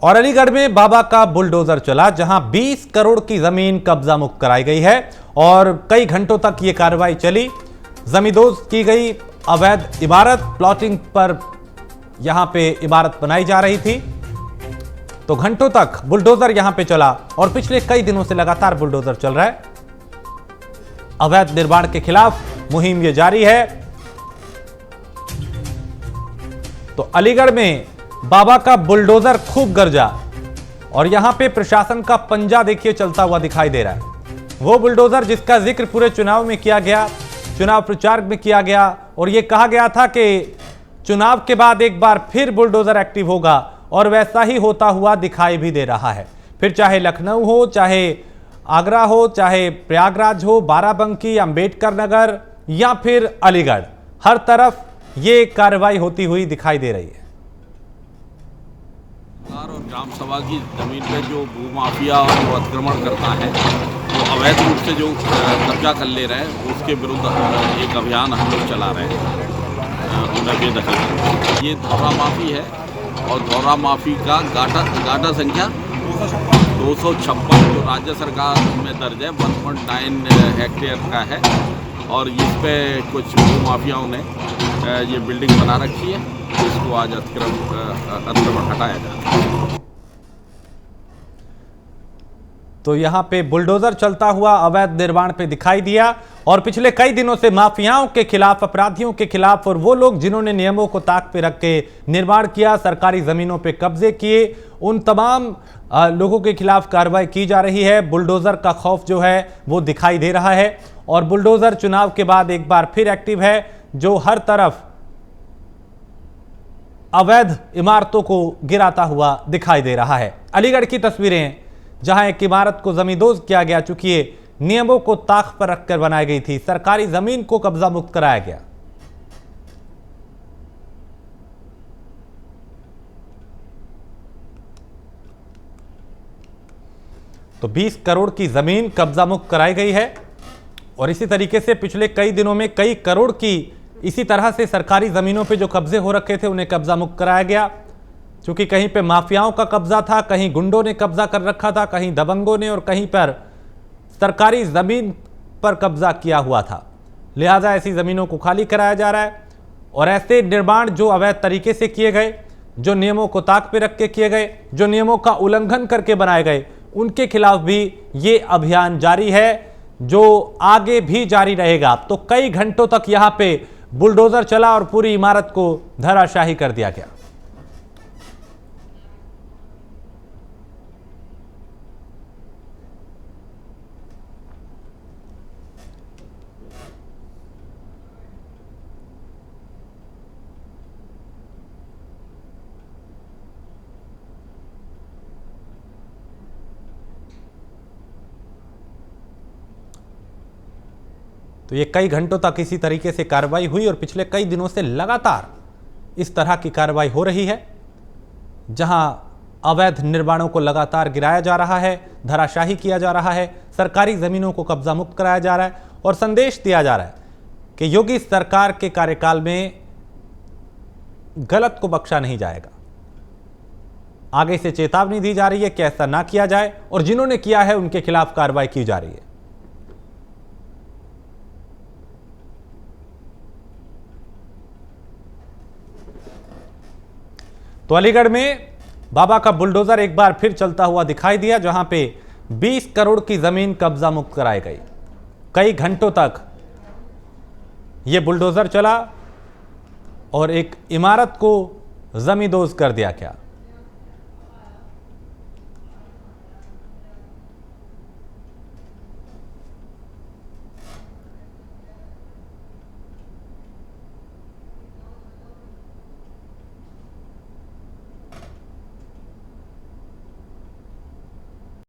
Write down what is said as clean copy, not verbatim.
और अलीगढ़ में बाबा का बुलडोजर चला, जहां 20 करोड़ की जमीन कब्जा मुक्त कराई गई है और कई घंटों तक यह कार्रवाई चली। जमींदोज की गई अवैध इमारत, प्लॉटिंग पर यहां पे इमारत बनाई जा रही थी, तो घंटों तक बुलडोजर यहां पे चला और पिछले कई दिनों से लगातार बुलडोजर चल रहा है। अवैध निर्माण के खिलाफ मुहिम ये जारी है। तो अलीगढ़ में बाबा का बुलडोजर खूब गरजा और यहां पे प्रशासन का पंजा देखिए चलता हुआ दिखाई दे रहा है। वो बुलडोजर जिसका जिक्र पूरे चुनाव में किया गया, चुनाव प्रचार में किया गया और यह कहा गया था कि चुनाव के बाद एक बार फिर बुलडोजर एक्टिव होगा, और वैसा ही होता हुआ दिखाई भी दे रहा है। फिर चाहे लखनऊ हो, चाहे आगरा हो, चाहे प्रयागराज हो, बाराबंकी, अंबेडकर नगर या फिर अलीगढ़, हर तरफ ये कार्रवाई होती हुई दिखाई दे रही है। और ग्राम सभा की जमीन पे जो भूमाफिया जो अतिक्रमण करता है, वो अवैध रूप से जो कब्जा कर ले रहे हैं, उसके विरुद्ध एक अभियान हम लोग चला रहे हैं। उन्हें बेदखल, ये धौरा माफी है और धौरा माफी का गाटा संख्या 256 जो राज्य सरकार में दर्ज है, 1.9 हेक्टेयर का है और इस पे कुछ भूमाफियाओं ने ये बिल्डिंग बना रखी है, इसको आज अतिक्रमण हटाया जाता है। तो यहां पे बुलडोजर चलता हुआ अवैध निर्माण पे दिखाई दिया और पिछले कई दिनों से माफियाओं के खिलाफ, अपराधियों के खिलाफ और वो लोग जिन्होंने नियमों को ताक पे रख के निर्माण किया, सरकारी जमीनों पे कब्जे किए, उन तमाम लोगों के खिलाफ कार्रवाई की जा रही है। बुलडोजर का खौफ जो है वो दिखाई दे रहा है और बुलडोजर चुनाव के बाद एक बार फिर एक्टिव है, जो हर तरफ अवैध इमारतों को गिराता हुआ दिखाई दे रहा है। अलीगढ़ की तस्वीरें जहां एक इमारत को जमींदोज किया गया, चूंकि ये नियमों को ताक पर रखकर बनाई गई थी, सरकारी जमीन को कब्जा मुक्त कराया गया। तो 20 करोड़ की जमीन कब्जा मुक्त कराई गई है और इसी तरीके से पिछले कई दिनों में कई करोड़ की इसी तरह से सरकारी जमीनों पे जो कब्जे हो रखे थे उन्हें कब्जा मुक्त कराया गया। क्योंकि कहीं पे माफियाओं का कब्जा था, कहीं गुंडों ने कब्जा कर रखा था, कहीं दबंगों ने और कहीं पर सरकारी जमीन पर कब्जा किया हुआ था। लिहाजा ऐसी जमीनों को खाली कराया जा रहा है और ऐसे निर्माण जो अवैध तरीके से किए गए, जो नियमों को ताक पे रख के किए गए, जो नियमों का उल्लंघन करके बनाए गए, उनके खिलाफ भी ये अभियान जारी है, जो आगे भी जारी रहेगा। तो कई घंटों तक यहां पे बुलडोजर चला और पूरी इमारत को धराशाही कर दिया गया। तो ये कई घंटों तक इसी तरीके से कार्रवाई हुई और पिछले कई दिनों से लगातार इस तरह की कार्रवाई हो रही है, जहां अवैध निर्माणों को लगातार गिराया जा रहा है, धराशाही किया जा रहा है, सरकारी जमीनों को कब्जा मुक्त कराया जा रहा है और संदेश दिया जा रहा है कि योगी सरकार के कार्यकाल में गलत को बख्शा नहीं जाएगा। आगे से चेतावनी दी जा रही है कि ऐसा ना किया जाए और जिन्होंने किया है उनके खिलाफ कार्रवाई की जा रही है। तो अलीगढ़ में बाबा का बुलडोजर एक बार फिर चलता हुआ दिखाई दिया, जहां पे 20 करोड़ की जमीन कब्जा मुक्त कराई गई। कई घंटों तक यह बुलडोजर चला और एक इमारत को जमींदोज कर दिया गया।